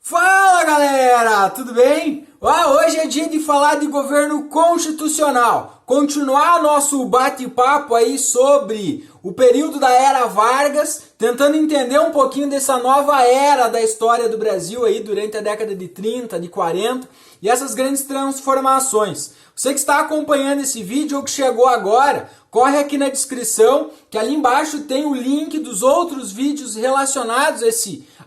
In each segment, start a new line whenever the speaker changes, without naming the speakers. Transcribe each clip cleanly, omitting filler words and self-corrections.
Fala galera, tudo bem? Hoje é dia de falar de governo constitucional, continuar nosso bate-papo aí sobre o período da Era Vargas, tentando entender um pouquinho dessa nova era da história do Brasil aí durante a década de 30, de 40 e essas grandes transformações. Você que está acompanhando esse vídeo ou que chegou agora, corre aqui na descrição que ali embaixo tem o link dos outros vídeos relacionados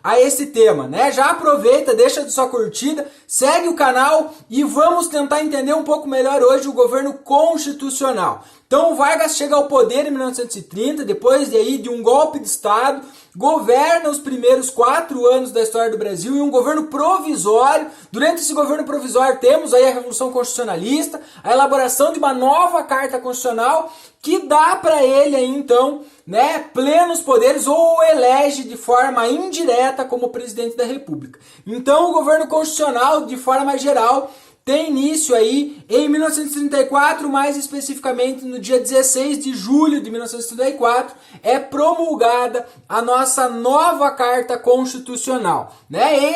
a esse tema, né? Já aproveita, deixa a sua curtida, segue o canal e vamos tentar entender um pouco melhor hoje o governo constitucional. Então o Vargas chega ao poder em 1930, depois de um golpe de Estado, governa os primeiros 4 anos da história do Brasil em um governo provisório. Durante esse governo provisório temos aí a Revolução Constitucionalista, a elaboração de uma nova Carta Constitucional que dá para ele aí então, né, plenos poderes ou elege de forma indireta como presidente da República. Então o governo constitucional, de forma geral, tem início aí em 1934, mais especificamente no dia 16 de julho de 1934, é promulgada a nossa nova Carta Constitucional, né?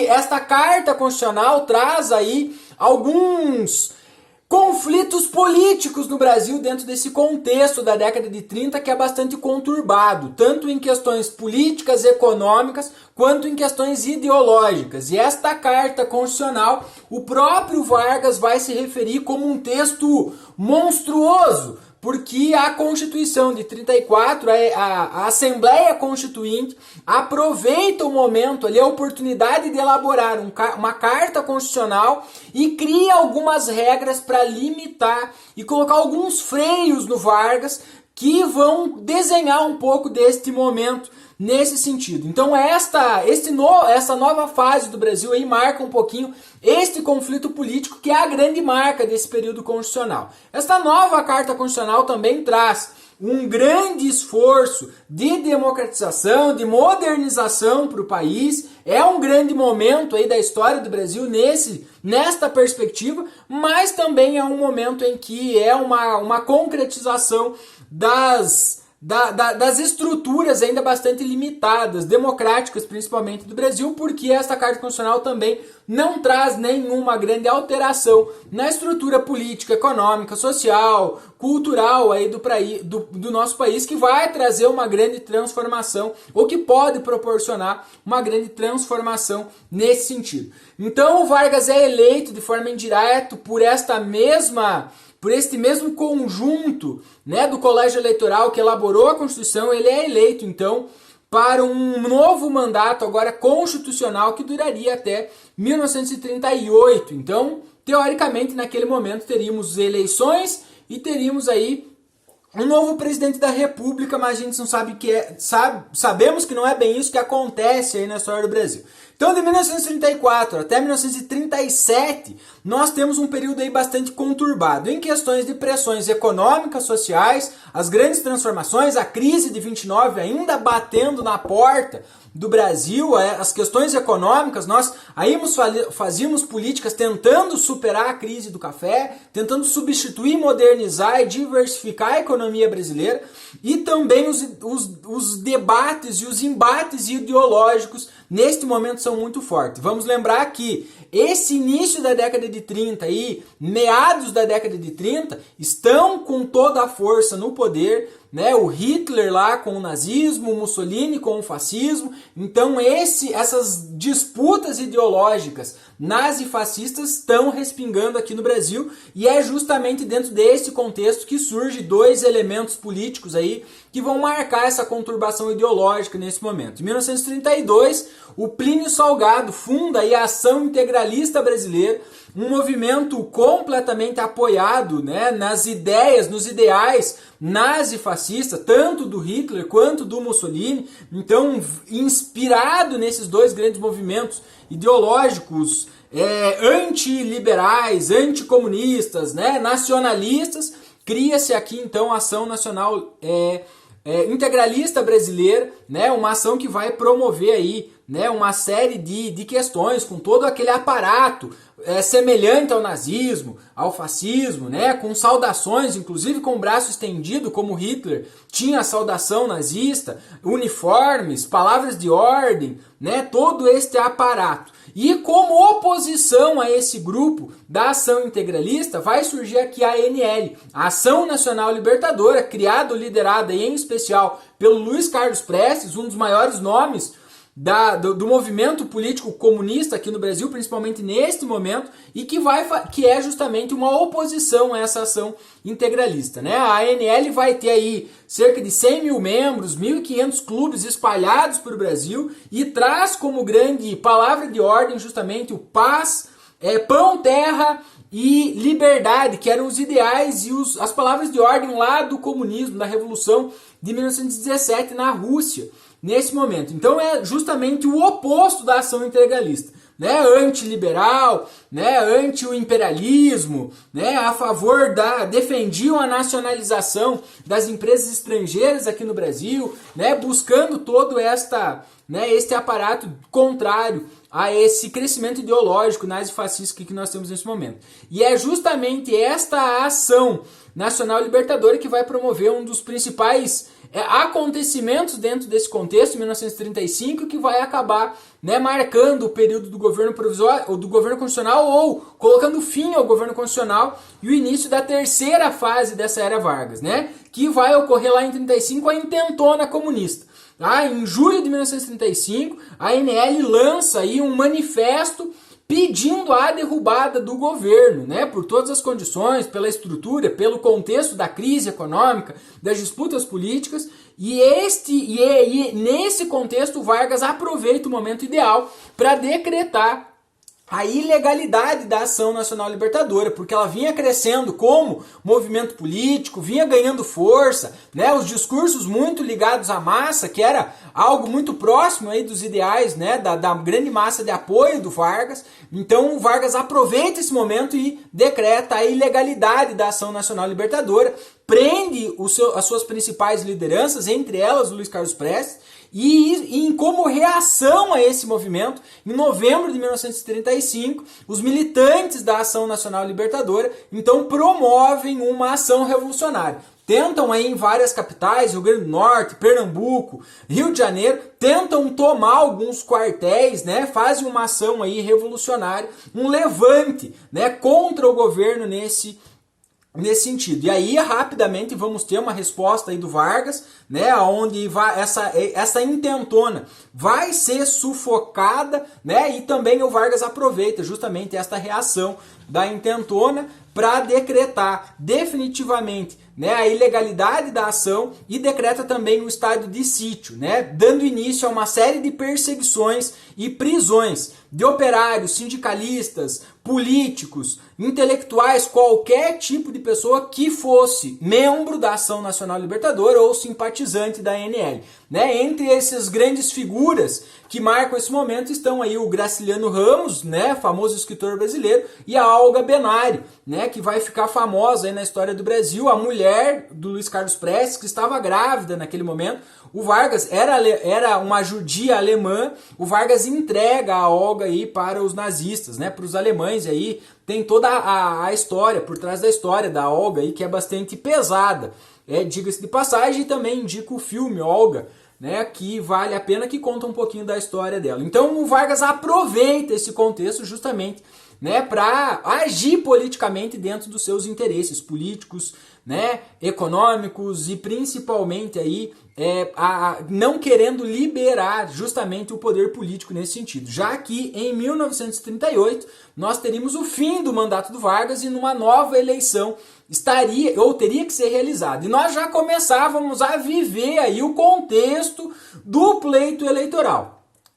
Esta Carta Constitucional traz aí alguns conflitos políticos no Brasil dentro desse contexto da década de 30 que é bastante conturbado, tanto em questões políticas, econômicas, quanto em questões ideológicas. E esta Carta Constitucional, o próprio Vargas vai se referir como um texto monstruoso, porque a Constituição de 34, a Assembleia Constituinte, aproveita o momento ali, a oportunidade de elaborar uma Carta Constitucional e cria algumas regras para limitar e colocar alguns freios no Vargas que vão desenhar um pouco deste momento nesse sentido. Então essa nova fase do Brasil aí marca um pouquinho este conflito político que é a grande marca desse período constitucional. Esta nova Carta Constitucional também traz um grande esforço de democratização, de modernização para o país. É um grande momento aí da história do Brasil nesta perspectiva, mas também é um momento em que é uma concretização das estruturas ainda bastante limitadas, democráticas principalmente do Brasil, porque esta Carta Constitucional também não traz nenhuma grande alteração na estrutura política, econômica, social, cultural aí do nosso país, que vai trazer uma grande transformação, ou que pode proporcionar uma grande transformação nesse sentido. Então o Vargas é eleito de forma indireta por este mesmo conjunto, né, do colégio eleitoral que elaborou a Constituição. Ele é eleito, então, para um novo mandato agora constitucional que duraria até 1938. Então, teoricamente, naquele momento teríamos eleições e teríamos aí um novo presidente da República, mas a gente não sabe sabemos que não é bem isso que acontece aí na história do Brasil. Então, de 1934 até 1937, nós temos um período aí bastante conturbado em questões de pressões econômicas, sociais, as grandes transformações, a crise de 29 ainda batendo na porta do Brasil, as questões econômicas. Nós aí fazíamos políticas tentando superar a crise do café, tentando substituir, modernizar e diversificar a economia brasileira, e também os debates e os embates ideológicos neste momento são muito fortes. Vamos lembrar que esse início da década de 30 e meados da década de 30 estão com toda a força no poder, né? O Hitler lá com o nazismo, o Mussolini com o fascismo. Então essas disputas ideológicas nazifascistas estão respingando aqui no Brasil, e é justamente dentro desse contexto que surgem 2 elementos políticos aí que vão marcar essa conturbação ideológica nesse momento. Em 1932, o Plínio Salgado funda aí a Ação Integralista Brasileira, um movimento completamente apoiado, né, nas ideias, nos ideais nazifascista, tanto do Hitler quanto do Mussolini. Então, inspirado nesses 2 grandes movimentos ideológicos, antiliberais, anticomunistas, né, nacionalistas, cria-se aqui então a Ação Nacional Integralista Brasileira, né, uma ação que vai promover aí, né, uma série de questões com todo aquele aparato semelhante ao nazismo, ao fascismo, né, com saudações, inclusive com o braço estendido, como Hitler tinha a saudação nazista, uniformes, palavras de ordem, né, todo este aparato. E como oposição a esse grupo da ação integralista, vai surgir aqui a ANL, a Ação Nacional Libertadora, criada ou liderada em especial pelo Luiz Carlos Prestes, um dos maiores nomes do movimento político comunista aqui no Brasil, principalmente neste momento, e que é justamente uma oposição a essa ação integralista, né? A ANL vai ter aí cerca de 100 mil membros, 1.500 clubes espalhados pelo Brasil e traz como grande palavra de ordem justamente o paz, pão, terra e liberdade, que eram os ideais e as palavras de ordem lá do comunismo, da Revolução de 1917 na Rússia. Nesse momento. Então é justamente o oposto da ação integralista, né? Antiliberal, né? Anti o imperialismo, né? A favor defendiam a nacionalização das empresas estrangeiras aqui no Brasil, né? Buscando todo este aparato contrário a esse crescimento ideológico nazi-fascista que nós temos nesse momento. E é justamente esta ação nacional libertadora que vai promover um dos principais acontecimentos dentro desse contexto, 1935, que vai acabar, né, marcando o período do governo provisório, ou do governo constitucional, ou colocando fim ao governo constitucional e o início da terceira fase dessa era Vargas, né, que vai ocorrer lá em 35, a intentona comunista. Em julho de 1935, a ANL lança aí um manifesto pedindo a derrubada do governo, né, por todas as condições, pela estrutura, pelo contexto da crise econômica, das disputas políticas, e nesse contexto Vargas aproveita o momento ideal para decretar a ilegalidade da Ação Nacional Libertadora, porque ela vinha crescendo como movimento político, vinha ganhando força, né, os discursos muito ligados à massa, que era algo muito próximo aí dos ideais, né, da grande massa de apoio do Vargas. Então o Vargas aproveita esse momento e decreta a ilegalidade da Ação Nacional Libertadora, prende as suas principais lideranças, entre elas o Luiz Carlos Prestes, e como reação a esse movimento, em novembro de 1935, os militantes da Ação Nacional Libertadora então promovem uma ação revolucionária. Tentam aí em várias capitais, Rio Grande do Norte, Pernambuco, Rio de Janeiro, tentam tomar alguns quartéis, né, fazem uma ação aí revolucionária, um levante, né, contra o governo nesse sentido. E aí, rapidamente, vamos ter uma resposta aí do Vargas, né, onde essa intentona vai ser sufocada, né, e também o Vargas aproveita justamente esta reação da intentona para decretar definitivamente, né, a ilegalidade da ação e decreta também o estado de sítio, né, dando início a uma série de perseguições e prisões de operários, sindicalistas, políticos, intelectuais, qualquer tipo de pessoa que fosse membro da Ação Nacional Libertadora ou simpatizante da ANL. Né? Entre essas grandes figuras que marcam esse momento estão aí o Graciliano Ramos, né, famoso escritor brasileiro, e a Olga Benário, né, que vai ficar famosa aí na história do Brasil, a mulher do Luiz Carlos Prestes, que estava grávida naquele momento. O Vargas era uma judia alemã, o Vargas entrega a Olga aí para os nazistas, né, para os alemães, e aí tem toda a história, por trás da história da Olga, aí, que é bastante pesada. Diga-se de passagem, e também indico o filme Olga, né, que vale a pena, que conta um pouquinho da história dela. Então o Vargas aproveita esse contexto justamente, né, para agir politicamente dentro dos seus interesses políticos, né, econômicos e principalmente aí não querendo liberar justamente o poder político nesse sentido, já que em 1938 nós teríamos o fim do mandato do Vargas e numa nova eleição teria que ser realizada. E nós já começávamos a viver aí o contexto do pleito eleitoral.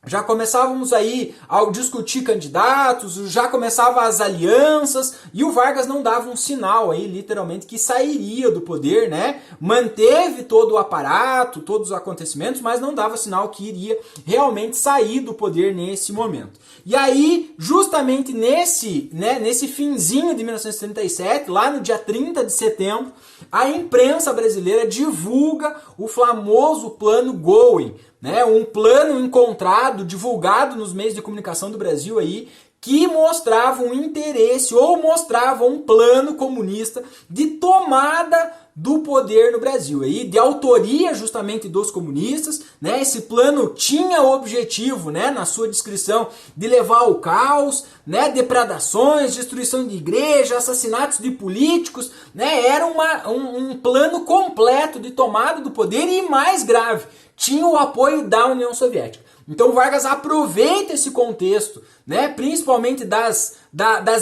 Já começávamos aí a discutir candidatos, já começavam as alianças, e o Vargas não dava um sinal aí, literalmente, que sairia do poder, né? Manteve todo o aparato, todos os acontecimentos, mas não dava sinal que iria realmente sair do poder nesse momento. E aí, justamente nesse finzinho de 1937, lá no dia 30 de setembro, a imprensa brasileira divulga o famoso Plano Goen, né, um plano encontrado, divulgado nos meios de comunicação do Brasil aí, que mostrava um interesse ou mostrava um plano comunista de tomada do poder no Brasil, aí de autoria justamente dos comunistas, né? Esse plano tinha o objetivo, né, na sua descrição, de levar ao caos, né, depredações, destruição de igrejas, assassinatos de políticos, né? Era um plano completo de tomada do poder e, mais grave, tinha o apoio da União Soviética. Então Vargas aproveita esse contexto, né, principalmente das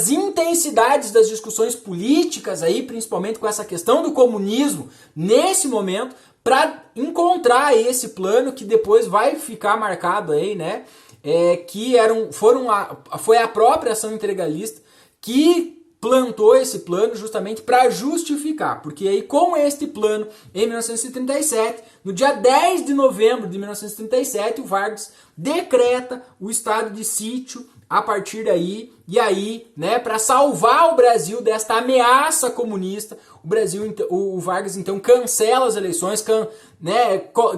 intensidades das discussões políticas, aí, principalmente com essa questão do comunismo, nesse momento, para encontrar aí esse plano que depois vai ficar marcado aí, né, foi a própria ação integralista que plantou esse plano justamente para justificar, porque aí com este plano, em 1937, no dia 10 de novembro de 1937, o Vargas decreta o estado de sítio a partir daí, e aí, né, para salvar o Brasil desta ameaça comunista, o Vargas então cancela as eleições,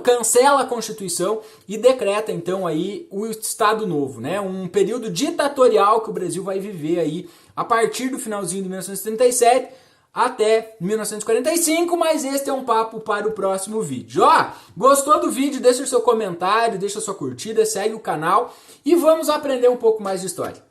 cancela a Constituição e decreta então aí o Estado Novo, né, um período ditatorial que o Brasil vai viver aí a partir do finalzinho de 1937 até 1945, mas este é um papo para o próximo vídeo. Ó, gostou do vídeo? Deixa o seu comentário, deixa a sua curtida, segue o canal e vamos aprender um pouco mais de história.